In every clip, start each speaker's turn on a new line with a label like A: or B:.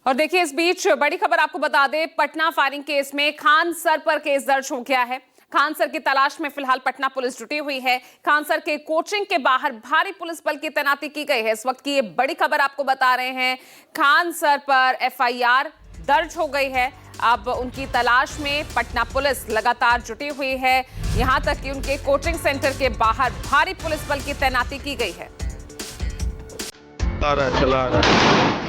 A: और देखिए, इस बीच बड़ी खबर आपको बता दें, पटना फायरिंग केस में खान सर पर केस दर्ज हो गया है। खान सर की तलाश में फिलहाल पटना पुलिस जुटी हुई है। खान सर के कोचिंग के बाहर भारी पुलिस बल की तैनाती की गई है। इस वक्त की ये बड़ी खबर आपको बता रहे हैं, खान सर पर एफआईआर दर्ज हो गई है। अब उनकी तलाश में पटना पुलिस लगातार जुटी हुई है। यहां तक कि उनके कोचिंग सेंटर के बाहर भारी पुलिस बल की तैनाती की गई है।
B: चला रहा है।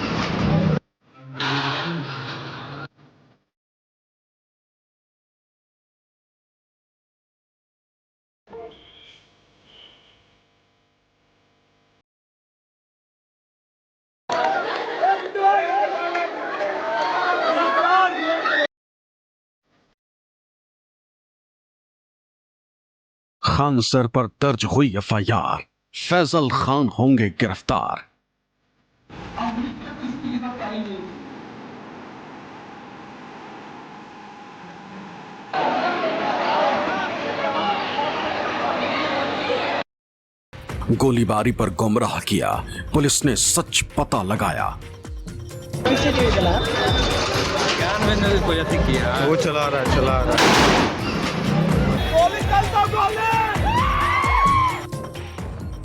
C: खान सर पर दर्ज हुई एफआईआर, फैजल खान होंगे गिरफ्तार। गोलीबारी पर गुमराह किया, पुलिस ने सच पता लगाया।
B: वो चला रहा है।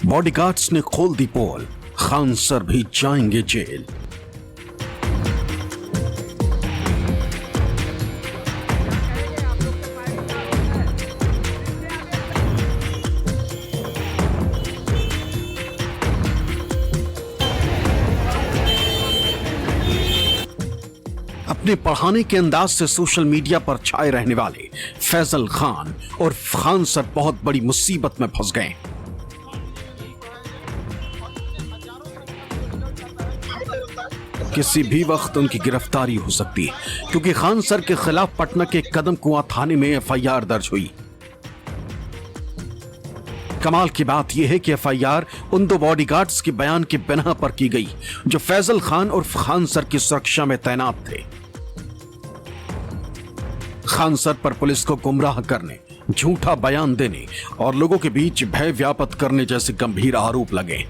C: बॉडीगार्ड्स ने खोल दी पोल, खान सर भी जाएंगे जेल। अपने पढ़ाने के अंदाज से सोशल मीडिया पर छाए रहने वाले फैजल खान और खान सर बहुत बड़ी मुसीबत में फंस गए। किसी भी वक्त उनकी गिरफ्तारी हो सकती है, क्योंकि खान सर के खिलाफ पटना के कदम कुआं थाने में एफआईआर दर्ज हुई। कमाल की बात यह है कि एफआईआर उन दो बॉडीगार्ड्स के बयान के बिना पर की गई जो फैजल खान और खान सर की सुरक्षा में तैनात थे। खान सर पर पुलिस को गुमराह करने, झूठा बयान देने और लोगों के बीच भय व्याप्त करने जैसे गंभीर आरोप लगे।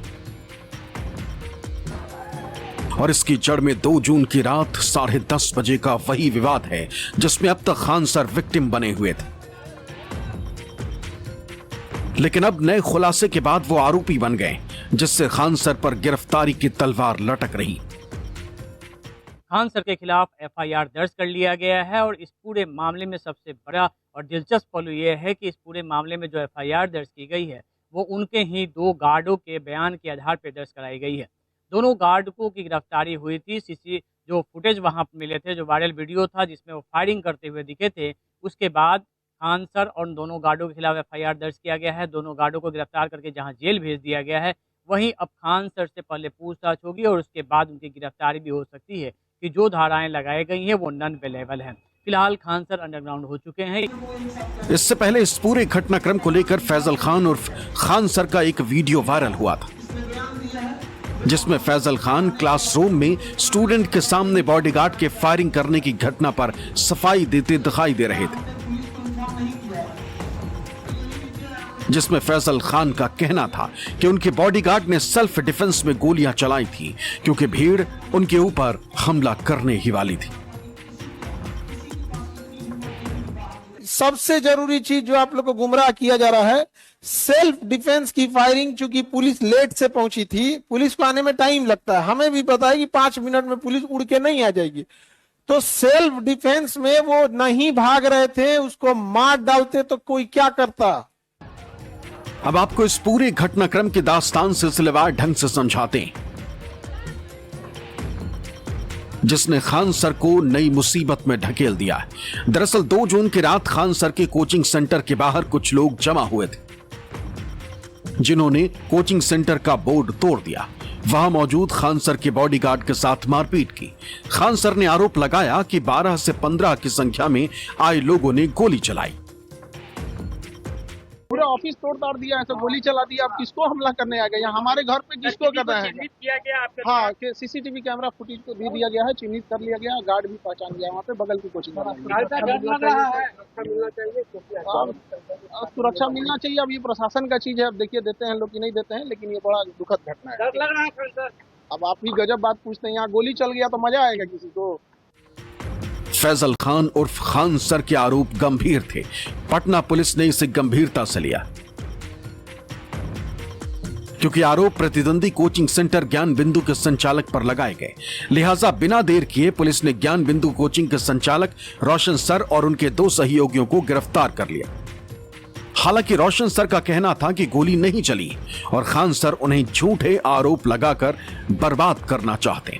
C: और इसकी जड़ में 2 जून की रात 10:30 बजे का वही विवाद है जिसमें अब तक खान सर विक्टिम बने हुए थे, लेकिन अब नए खुलासे के बाद वो आरोपी बन गए, जिससे खान सर पर गिरफ्तारी की तलवार लटक रही।
D: खान सर के खिलाफ एफआईआर दर्ज कर लिया गया है और इस पूरे मामले में सबसे बड़ा और दिलचस्प पहलू यह है कि इस पूरे मामले में जो एफआईआर दर्ज की गई है वो उनके ही 2 गार्डों के बयान के आधार पर दर्ज कराई गई है। दोनों गार्डों की गिरफ्तारी हुई थी। सीसी जो फुटेज वहां मिले थे, जो वायरल वीडियो था जिसमें वो फायरिंग करते हुए दिखे थे, उसके बाद खान सर और दोनों गार्डों के खिलाफ एफआईआर दर्ज किया गया है। दोनों गार्डों को गिरफ्तार करके जहां जेल भेज दिया गया है, वहीं अब खान सर से पहले पूछताछ होगी और उसके बाद उनकी गिरफ्तारी भी हो सकती है कि जो धाराएं लगाई गई हैं वो नॉन अवेलेबल हैं। फिलहाल खान सर अंडरग्राउंड हो चुके हैं।
C: इससे पहले इस पूरे घटनाक्रम को लेकर फैजल खान और खान सर का एक वीडियो वायरल हुआ था, जिसमें फैजल खान क्लासरूम में स्टूडेंट के सामने बॉडीगार्ड के फायरिंग करने की घटना पर सफाई देते दिखाई दे रहे थे, जिसमें फैजल खान का कहना था कि उनके बॉडीगार्ड ने सेल्फ डिफेंस में गोलियां चलाई थी क्योंकि भीड़ उनके ऊपर हमला करने ही वाली थी।
E: सबसे जरूरी चीज जो आप लोग को गुमराह किया जा रहा है, सेल्फ डिफेंस की फायरिंग। चूंकि पुलिस लेट से पहुंची थी, पुलिस को आने में टाइम लगता है, हमें भी पता है कि 5 मिनट में पुलिस उड़ के नहीं आ जाएगी, तो सेल्फ डिफेंस में वो नहीं भाग रहे थे, उसको मार डालते तो कोई क्या करता।
C: अब आपको इस पूरे घटनाक्रम की दास्तान सिलसिलेवार ढंग से समझाते हैं, जिसने खान सर को नई मुसीबत में ढकेल दिया है। दरअसल 2 जून की रात खान सर के कोचिंग सेंटर के बाहर कुछ लोग जमा हुए थे, जिन्होंने कोचिंग सेंटर का बोर्ड तोड़ दिया। वहां मौजूद खान सर के बॉडीगार्ड के साथ मारपीट की। खान सर ने आरोप लगाया कि 12 से 15 की संख्या में आए लोगों ने गोली चलाई।
E: पूरा ऑफिस तोड़ ताड़ दिया, ऐसा गोली चला दिया। आप किसको हमला करने आ गए? यहाँ हमारे घर पे किसको कर रहे हैं?
D: किया गया आपका?
E: हाँ, सीसीटीवी कैमरा फुटेज को दे दिया गया है, चिन्हित कर लिया गया, गार्ड भी पहचान गया वहाँ पे बगल की कोचिंग। सुरक्षा मिलना चाहिए। अब ये प्रशासन का चीज है, अब देखिए देते हैं लोग कि नहीं देते हैं, लेकिन ये बड़ा दुखद घटना है। अब आप ही गजब बात पूछते हैं, यहाँ गोली चल गया तो मजा आएगा किसी को?
C: फैजल खान उर्फ खान सर के आरोप गंभीर थे। पटना पुलिस ने इसे गंभीरता से लिया क्योंकि आरोप प्रतिद्वंदी कोचिंग सेंटर ज्ञान बिंदु के संचालक पर लगाए गए। लिहाजा बिना देर किए पुलिस ने ज्ञान बिंदु कोचिंग के संचालक रोशन सर और उनके 2 सहयोगियों को गिरफ्तार कर लिया। हालांकि रोशन सर का कहना था कि गोली नहीं चली और खान सर उन्हें झूठे आरोप लगाकर बर्बाद करना चाहते।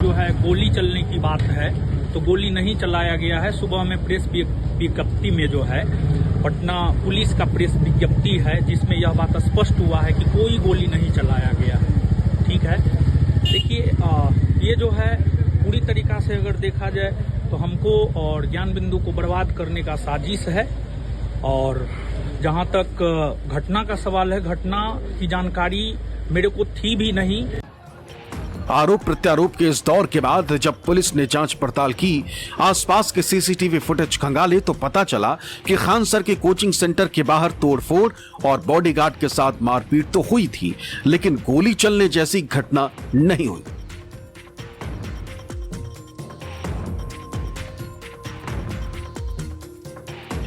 F: जो है गोली चलने की बात है तो गोली नहीं चलाया गया है। सुबह में प्रेस विज्ञप्ति में जो है पटना पुलिस का प्रेस विज्ञप्ति है जिसमें यह बात स्पष्ट हुआ है कि कोई गोली नहीं चलाया गया है। ठीक है, देखिए ये जो है पूरी तरीका से अगर देखा जाए तो हमको और ज्ञान बिंदु को बर्बाद करने का साजिश है। और जहां तक घटना का सवाल है, घटना की जानकारी मेरे को थी भी नहीं।
C: आरोप प्रत्यारोप के इस दौर के बाद जब पुलिस ने जांच पड़ताल की, आसपास के सीसीटीवी फुटेज खंगाले तो पता चला कि खान सर के कोचिंग सेंटर के बाहर तोड़फोड़ और बॉडीगार्ड के साथ मारपीट तो हुई थी, लेकिन गोली चलने जैसी घटना नहीं हुई।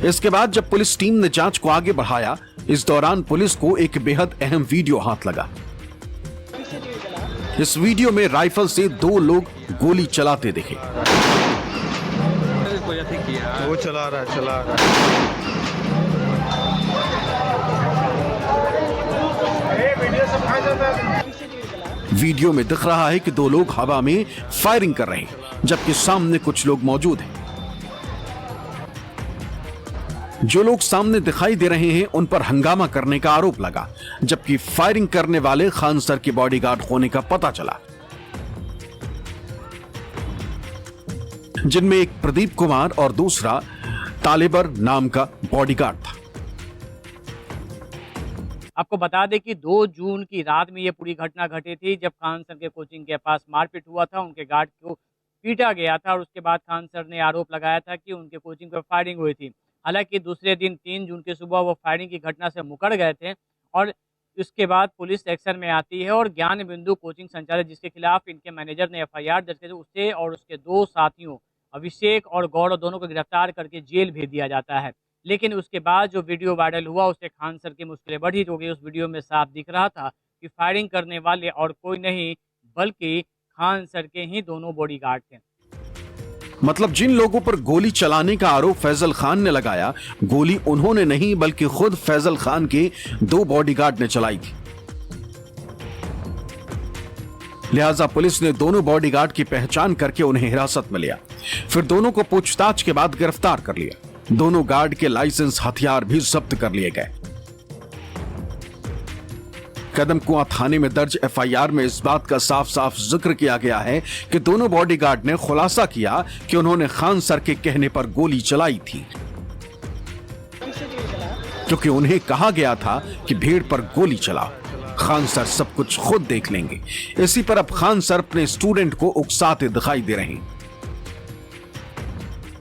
C: इसके बाद जब पुलिस टीम ने जांच को आगे बढ़ाया, इस दौरान पुलिस को एक बेहद अहम वीडियो हाथ लगा। इस वीडियो में राइफल से 2 लोग गोली चलाते दिखे।
B: वो चला रहा है।
C: वीडियो में दिख रहा है कि 2 लोग हवा में फायरिंग कर रहे हैं, जबकि सामने कुछ लोग मौजूद हैं। जो लोग सामने दिखाई दे रहे हैं उन पर हंगामा करने का आरोप लगा, जबकि फायरिंग करने वाले खान सर के बॉडीगार्ड होने का पता चला, जिनमें एक प्रदीप कुमार और दूसरा तालेबर नाम का बॉडीगार्ड था।
D: आपको बता दें कि 2 जून की रात में ये पूरी घटना घटी थी, जब खान सर के कोचिंग के पास मारपीट हुआ था, उनके गार्ड को पीटा गया था और उसके बाद खान सर ने आरोप लगाया था कि उनके कोचिंग पर फायरिंग हुई थी। हालांकि दूसरे दिन 3 जून की सुबह वो फायरिंग की घटना से मुकर गए थे और उसके बाद पुलिस एक्शन में आती है और ज्ञान बिंदु कोचिंग संचालक जिसके खिलाफ इनके मैनेजर ने FIR दर्ज की, उसे और उसके 2 साथियों अभिषेक और गौरव दोनों को गिरफ्तार करके जेल भेज दिया जाता है। लेकिन उसके बाद जो वीडियो वायरल हुआ उससे खान सर की मुश्किलें बढ़ी, क्योंकि उस वीडियो में साफ दिख रहा था कि फायरिंग करने वाले और कोई नहीं बल्कि खान सर के ही 2 बॉडीगार्ड थे।
C: मतलब जिन लोगों पर गोली चलाने का आरोप फैजल खान ने लगाया, गोली उन्होंने नहीं बल्कि खुद फैजल खान के 2 बॉडीगार्ड ने चलाई थी। लिहाजा पुलिस ने दोनों बॉडीगार्ड की पहचान करके उन्हें हिरासत में लिया। फिर दोनों को पूछताछ के बाद गिरफ्तार कर लिया। दोनों गार्ड के लाइसेंस, हथियार भी जब्त कर लिए गए। कदम कुआं थाने में दर्ज FIR में इस बात का साफ साफ जिक्र किया गया है कि दोनों बॉडीगार्ड ने खुलासा किया कि उन्होंने खान सर के कहने पर गोली चलाई थी, क्योंकि उन्हें कहा गया था कि भीड़ पर गोली चलाओ, खान सर सब कुछ खुद देख लेंगे। इसी पर अब खान सर अपने स्टूडेंट को उकसाते दिखाई दे रहे हैं।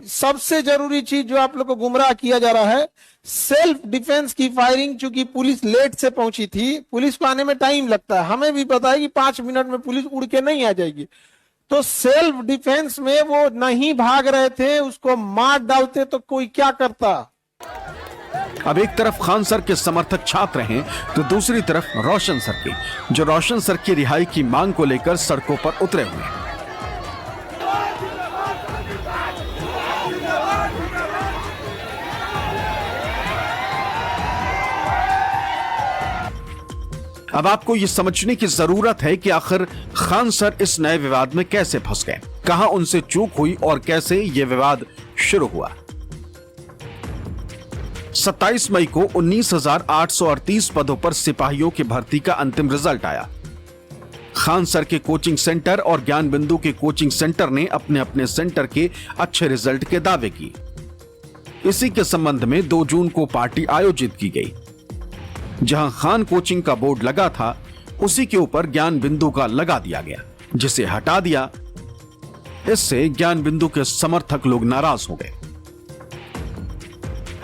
E: सबसे जरूरी चीज जो आप लोग को गुमराह किया जा रहा है, सेल्फ डिफेंस की फायरिंग। चूंकि पुलिस लेट से पहुंची थी, पुलिस को आने में टाइम लगता है, हमें भी पता है कि 5 मिनट में पुलिस उड़ के नहीं आ जाएगी, तो सेल्फ डिफेंस में वो नहीं भाग रहे थे, उसको मार डालते तो कोई क्या करता।
C: अब एक तरफ खान सर के समर्थक छात्र हैं तो दूसरी तरफ रोशन सर के, जो रोशन सर की रिहाई की मांग को लेकर सड़कों पर उतरे हुए हैं। अब आपको यह समझने की जरूरत है कि आखिर खान सर इस नए विवाद में कैसे फंस गए, कहां उनसे चूक हुई और कैसे यह विवाद शुरू हुआ। 27 मई को 19,838 पदों पर सिपाहियों की भर्ती का अंतिम रिजल्ट आया। खान सर के कोचिंग सेंटर और ज्ञान बिंदु के कोचिंग सेंटर ने अपने अपने सेंटर के अच्छे रिजल्ट के दावे किए। इसी के संबंध में 2 जून को पार्टी आयोजित की गई। जहां खान कोचिंग का बोर्ड लगा था, उसी के ऊपर ज्ञान बिंदु का लगा दिया गया, जिसे हटा दिया। इससे ज्ञान बिंदु के समर्थक लोग नाराज हो गए।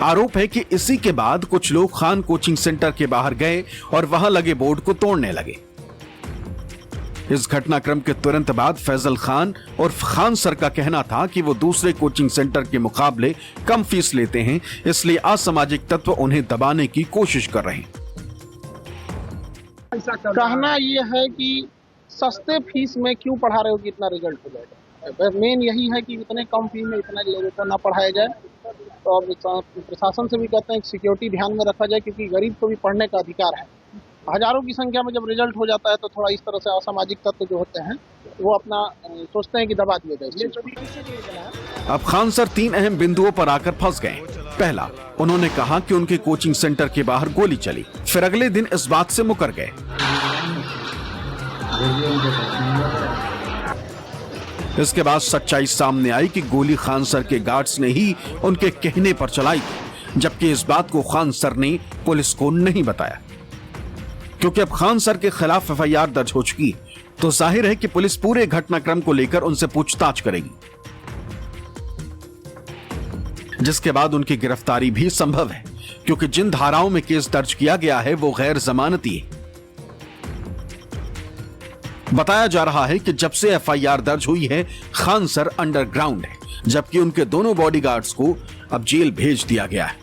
C: आरोप है कि इसी के बाद कुछ लोग खान कोचिंग सेंटर के बाहर गए और वहां लगे बोर्ड को तोड़ने लगे। इस घटनाक्रम के तुरंत बाद फैजल खान और खान सर का कहना था कि वो दूसरे कोचिंग सेंटर के मुकाबले कम फीस लेते हैं, इसलिए असामाजिक तत्व उन्हें दबाने की कोशिश कर रहे हैं।
E: कहना ये है कि सस्ते फीस में क्यों पढ़ा रहे हो कि इतना रिजल्ट हो जाएगा। मेन यही है कि इतने कम फीस में इतना लेवल ना पढ़ाया जाए। तो अब प्रशासन से भी कहते हैं कि सिक्योरिटी ध्यान में रखा जाए, क्योंकि गरीब को भी पढ़ने का अधिकार है। हजारों की संख्या में जब रिजल्ट हो जाता है तो थोड़ा इस तरह से असामाजिक तत्व जो होते हैं वो अपना सोचते हैं कि दबा दिया जाए।
C: अब खान सर 3 अहम बिंदुओं पर आकर फंस गए। पहला, उन्होंने कहा कि उनके कोचिंग सेंटर के बाहर गोली चली, फिर अगले दिन इस बात से मुकर गए। इसके बाद सच्चाई सामने आई कि गोली खान सर के गार्ड्स ने ही उनके कहने पर चलाई, जबकि इस बात को खान सर ने पुलिस को नहीं बताया। क्योंकि अब खान सर के खिलाफ एफआईआर दर्ज हो चुकी, तो जाहिर है कि पुलिस पूरे घटनाक्रम को लेकर उनसे पूछताछ करेगी, जिसके बाद उनकी गिरफ्तारी भी संभव है, क्योंकि जिन धाराओं में केस दर्ज किया गया है वो गैर जमानती है। बताया जा रहा है कि जब से एफआईआर दर्ज हुई है, खान सर अंडरग्राउंड है, जबकि उनके दोनों बॉडीगार्ड्स को अब जेल भेज दिया गया है।